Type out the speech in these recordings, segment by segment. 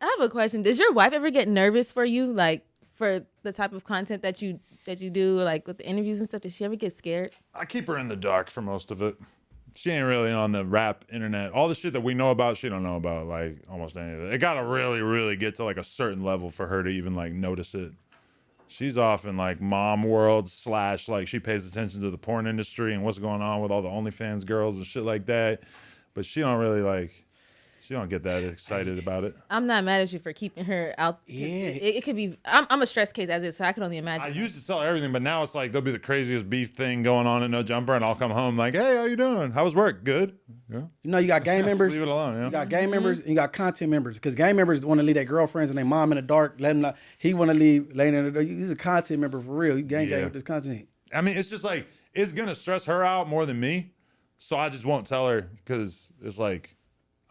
I have a question. Does your wife ever get nervous for you, like for the type of content that you do, like with the interviews and stuff? Does she ever get scared? I keep her in the dark for most of it. She ain't really on the rap internet. All the shit that we know about, she don't know about, like, almost any of it. It gotta really, really get to, like, a certain level for her to even, like, notice it. She's off in, like, mom world / like, she pays attention to the porn industry and what's going on with all the OnlyFans girls and shit like that. But she don't really, like, she don't get that excited about it. I'm not mad at you for keeping her out. Yeah. It could be. I'm a stress case as is, so I can only imagine. I used to tell her everything, but now it's like there'll be the craziest beef thing going on in No Jumper, and I'll come home like, hey, how you doing? How was work? Good. Yeah. You know, you got gang members. Leave it alone. Yeah. You got gang members and you got content members. Because gang members want to leave their girlfriends and their mom in the dark. Let them not. He want to leave laying in the dark. He's a content member for real. You gang with this content. I mean, it's just like, it's going to stress her out more than me. So I just won't tell her because it's like,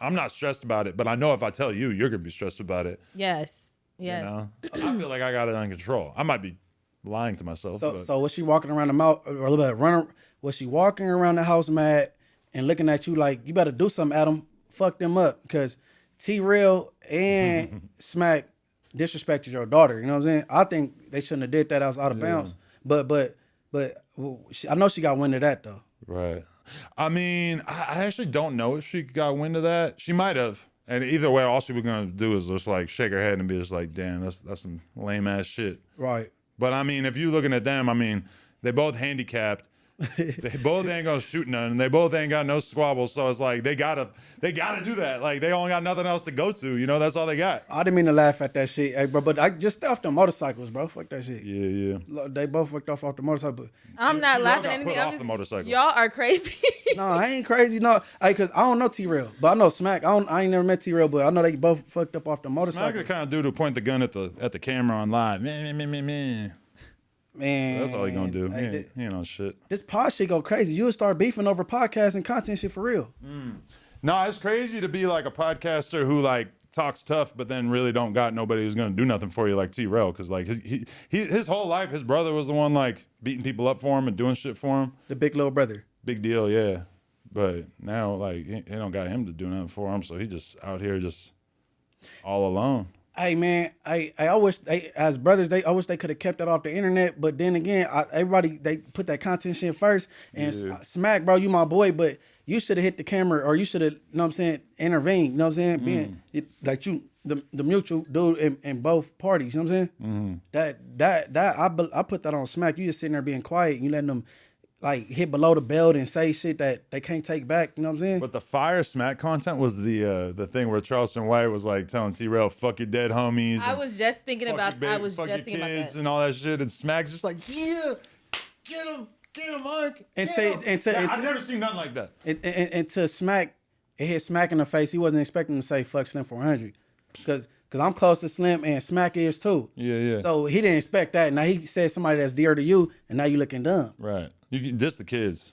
I'm not stressed about it, but I know if I tell you, you're going to be stressed about it. Yes. You know? I feel like I got it under control. I might be lying to myself. So was she walking around the mouth or a little bit running? Was she walking around the house mad and looking at you like, you better do something, Adam? Fuck them up. Because T-Rell and Smacc disrespected your daughter. You know what I'm saying? I think they shouldn't have did that. I was out of bounds. But I know she got wind of that though. Right. I mean, I actually don't know if she got wind of that. She might have. And either way, all she was going to do is just like shake her head and be just like, damn, that's some lame ass shit. Right. But I mean, if you looking at them, I mean, they both handicapped. They both ain't gonna shoot none. They both ain't got no squabbles. So it's like they gotta do that. Like they only got nothing else to go to. You know, that's all they got. I didn't mean to laugh at that shit, hey, bro. But I just stay off the motorcycles, bro. Fuck that shit. Yeah. They both fucked off the motorcycle. I'm not laughing at anything. I'm off the motorcycle. Y'all are crazy. No, I ain't crazy. No, cause I don't know T-Rell, but I know Smacc. I ain't never met T-Rell, but I know they both fucked up off the motorcycle. Smacc the kind of dude who point the gun at the camera on live. Man. That's all he gonna do. He ain't on shit. This pod shit go crazy. You'll start beefing over podcasts and content shit for real. No, it's crazy to be like a podcaster who like talks tough, but then really don't got nobody who's gonna do nothing for you like T-Rell. Cause like his whole life, his brother was the one like beating people up for him and doing shit for him. The big little brother. Big deal, yeah. But now like he don't got him to do nothing for him, so he just out here just all alone. Hey man, I wish they as brothers I wish they could have kept that off the internet. But then again, everybody they put that content shit first. And Smacc, bro, you my boy, but you should have hit the camera or you should have, you know what I'm saying, intervened. You know what I'm saying? Like you, the mutual dude in both parties. You know what I'm saying? I put that on Smacc. You just sitting there being quiet. And you letting them like hit below the belt and say shit that they can't take back. You know what I'm saying? But the fire Smacc content was the thing where Charleston White was like telling T-Rell, fuck your dead homies. I was just thinking about that. And all that shit. And Smack's just like, yeah, get him, Mark. I've never seen nothing like that. And to Smacc, it hit Smacc in the face. He wasn't expecting to say fuck Slim 400. Because I'm close to Slim and Smacc is too. Yeah. So he didn't expect that. Now he said somebody that's dear to you, and now you looking dumb. Right. You can diss the kids,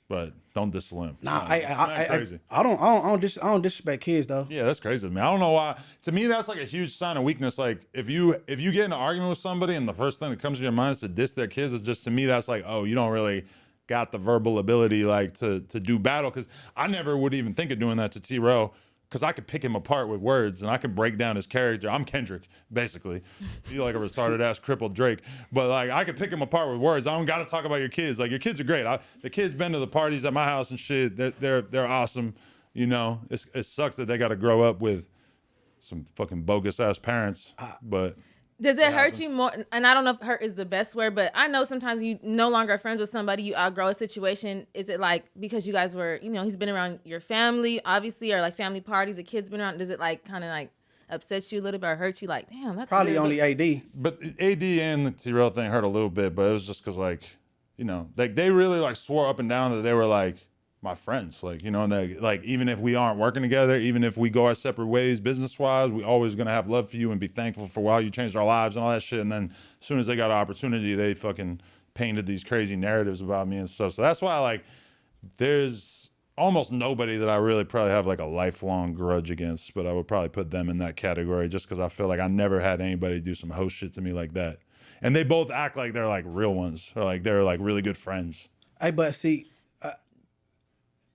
but don't diss Slim. Nah, crazy. I don't disrespect kids though. Yeah, that's crazy, man. I don't know why. To me, that's like a huge sign of weakness. Like if you get in an argument with somebody and the first thing that comes to your mind is to diss their kids, is just to me that's like, oh, you don't really got the verbal ability like to do battle. Because I never would even think of doing that to T-Rell. Because I could pick him apart with words and I could break down his character. I'm Kendrick, basically. Feel like a retarded ass crippled Drake. But like I could pick him apart with words. I don't got to talk about your kids. Like your kids are great. The kids been to the parties at my house and shit. They're awesome. You know, it sucks that they got to grow up with some fucking bogus ass parents. But does it hurt you more? And I don't know if hurt is the best word, but I know sometimes you no longer are friends with somebody, you outgrow a situation. Is it like because you guys were, you know, he's been around your family, obviously, or like family parties, the kids been around? Does it like kind of like upset you a little bit or hurt you? Like, damn, that's probably only AD. But AD and the T-Rell thing hurt a little bit, but it was just because like, you know, like they really like swore up and down that they were like my friends, like, you know, and they, like even if we aren't working together, even if we go our separate ways business wise, we always gonna have love for you and be thankful for how you changed our lives and all that shit. And then as soon as they got an opportunity, they fucking painted these crazy narratives about me and stuff. So that's why like there's almost nobody that I really probably have like a lifelong grudge against, but I would probably put them in that category just because I feel like I never had anybody do some host shit to me like that. And they both act like they're like real ones, or like they're like really good friends. Hey, but see,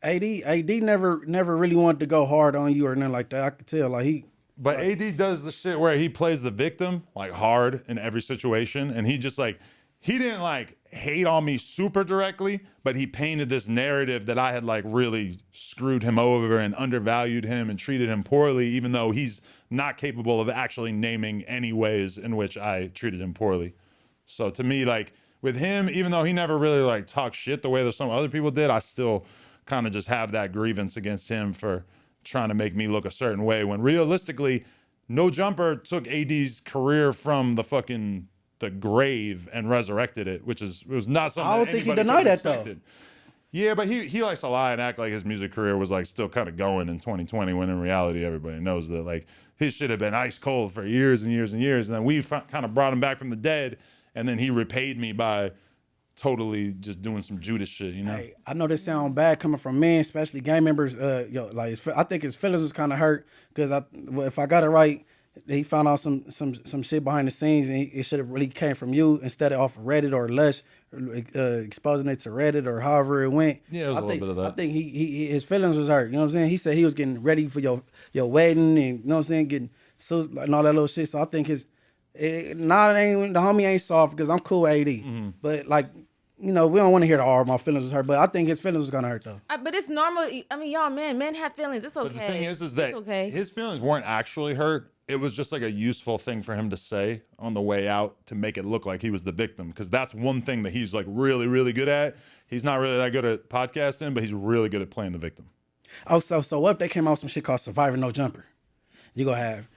AD never really wanted to go hard on you or nothing like that. I could tell. Like But AD does the shit where he plays the victim like hard in every situation, and he just like he didn't like hate on me super directly, but he painted this narrative that I had like really screwed him over and undervalued him and treated him poorly, even though he's not capable of actually naming any ways in which I treated him poorly. So to me, like with him, even though he never really like talked shit the way that some other people did, I still kind of just have that grievance against him for trying to make me look a certain way when realistically, No Jumper took AD's career from the grave and resurrected it, which was not something I don't think he denied that though. Yeah, but he likes to lie and act like his music career was like still kind of going in 2020 when in reality everybody knows that like his shit had been ice cold for years and years and years, and then we kind of brought him back from the dead, and then he repaid me by totally just doing some Judas shit, you know. Hey, I know this sound bad coming from men, especially gang members. I think his feelings was kind of hurt because if I got it right, he found out some shit behind the scenes, and it should have really came from you instead of off of Reddit or Lush, exposing it to Reddit or however it went. Yeah, it was a little bit of that. I think he his feelings was hurt. You know what I'm saying? He said he was getting ready for your wedding, and you know what I'm saying, getting suits and all that little shit. So I think the homie ain't soft because I'm cool with AD, but like. You know, we don't want to hear my feelings was hurt, but I think his feelings was gonna hurt though. But it's normal. I mean, y'all, men have feelings. It's okay. But the thing is that his feelings weren't actually hurt. It was just like a useful thing for him to say on the way out to make it look like he was the victim. Because that's one thing that he's like really, really good at. He's not really that good at podcasting, but he's really good at playing the victim. Oh, so what if they came out with some shit called Survivor No Jumper? You gonna have?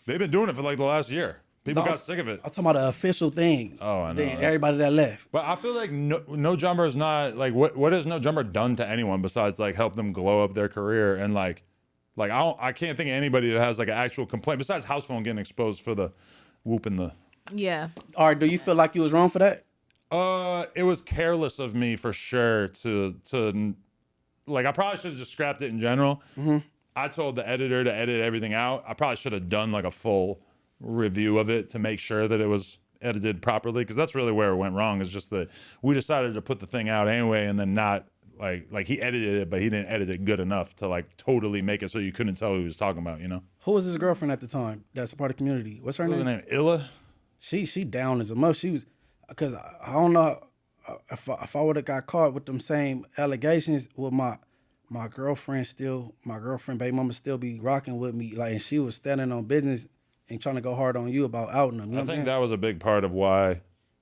They've been doing it for like the last year. People got sick of it. I'm talking about the official thing. Oh, I know. Then everybody that left. But I feel like no Jumper is not like what has No Jumper done to anyone besides like help them glow up their career and like I can't think of anybody that has like an actual complaint besides House Phone getting exposed for the whoop and the. Yeah. All right. Do you feel like you was wrong for that? It was careless of me for sure to like I probably should have just scrapped it in general. Mm-hmm. I told the editor to edit everything out. I probably should have done like a full review of it to make sure that it was edited properly, because that's really where it went wrong. Is just that we decided to put the thing out anyway, and then not like he edited it, but he didn't edit it good enough to like totally make it so you couldn't tell who he was talking about, you know. Who was his girlfriend at the time? That's a part of the community. What's her name? What was her name? Illa. She down as a much. She was, because I don't know if I would have got caught with them same allegations, would my girlfriend, baby mama, still be rocking with me, like, and she was standing on business and trying to go hard on you about outing them. You know I think that was a big part of why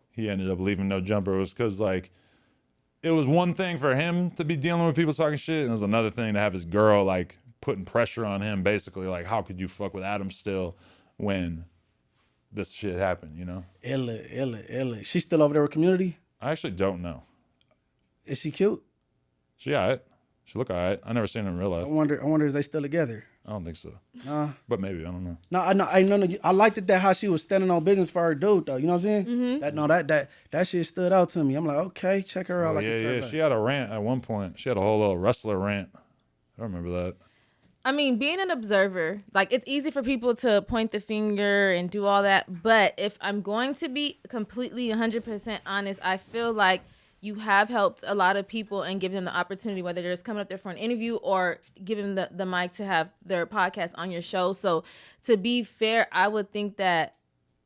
he ended up leaving No Jumper, was because like it was one thing for him to be dealing with people talking shit, and it was another thing to have his girl like putting pressure on him, basically like, how could you fuck with Adam still when this shit happened, you know? Illa. She's still over there with community? I actually don't know. Is she cute? She all right. She look all right. I never seen her in real life. I wonder is they still together? I don't think so. Nah. But maybe, I don't know. No, I liked it that how she was standing on business for her dude though. You know what I'm saying? Mm-hmm. That shit stood out to me. I'm like, okay, check her out. Yeah. She had a rant at one point. She had a whole little wrestler rant. I remember that. I mean, being an observer, like, it's easy for people to point the finger and do all that. But if I'm going to be completely 100% honest, I feel like you have helped a lot of people and give them the opportunity, whether they're just coming up there for an interview or giving them the mic to have their podcast on your show. So to be fair, I would think that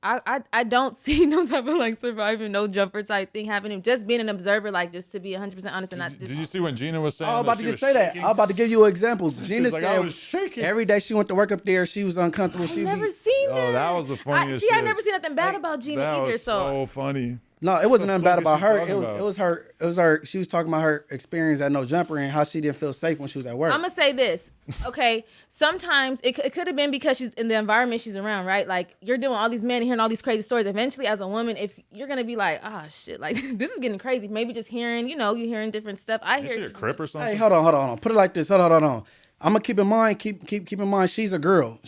I don't see no type of like surviving No Jumper type thing happening. Just being an observer, like, just to be 100% honest and not just. Did you see when Gina was saying? I was about to just say that. I was about to give you an example. Gina said I was shaking. Every day she went to work up there, she was uncomfortable. I never seen that. Oh, that was the funniest shit. I never seen nothing bad about Gina either. Was so funny. No, it wasn't nothing bad about her. It was her. She was talking about her experience at No Jumper and how she didn't feel safe when she was at work. I'm gonna say this, okay? Sometimes it could have been because she's in the environment she's around, right? Like, you're doing all these men and hearing all these crazy stories. Eventually, as a woman, if you're gonna be like, shit, like this is getting crazy. Maybe just hearing, you're hearing different stuff. Is she a crip or something? Hey, hold on. Put it like this. Hold on. I'm gonna keep in mind. Keep in mind. She's a girl.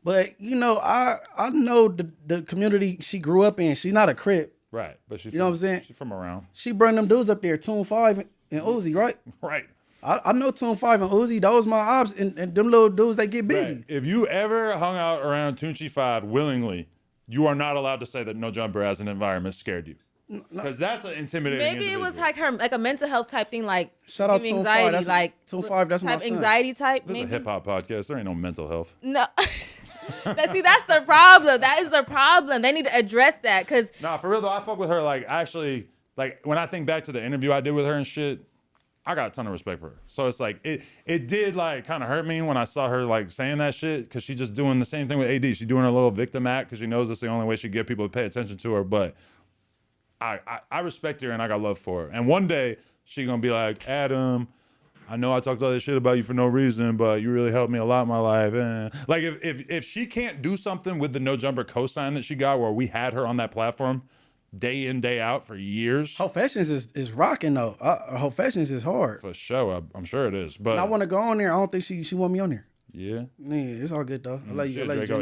But I know the community she grew up in. She's not a crip. Right, but she's know what I'm saying? She's from around. She brought them dudes up there, Tune 5 and Uzi, right? Right. I know Tune 5 and Uzi, those my ops, and them little dudes, they get busy. Right. If you ever hung out around Tunchi 5 willingly, you are not allowed to say that No Jumper as an environment scared you. Because that's an intimidating. Maybe it was like her, like a mental health type thing, like Shout out giving to anxiety, 5. like 2-5, that's my type son. anxiety type. This is Maybe. a hip hop podcast. There ain't no mental health. No. That's the problem. That is the problem. They need to address that because. Nah, for real though, I fuck with her. Like actually, like when I think back to the interview I did with her and shit, I got a ton of respect for her. So it's like it did like kind of hurt me when I saw her like saying that shit because she's just doing the same thing with AD. She's doing a little victim act because she knows that's the only way she get people to pay attention to her. But I respect her and I got love for her. And one day she gonna be like, Adam, I know I talked all this shit about you for no reason, but you really helped me a lot in my life. Like if she can't do something with the No Jumper cosign that she got where we had her on that platform day in, day out for years. Ho Fashions is rocking though. Ho Fashions is hard. For sure. I'm sure it is. But And I want to go on there. I don't think she want me on there. yeah. Yeah, it's all good though. I like you. Draco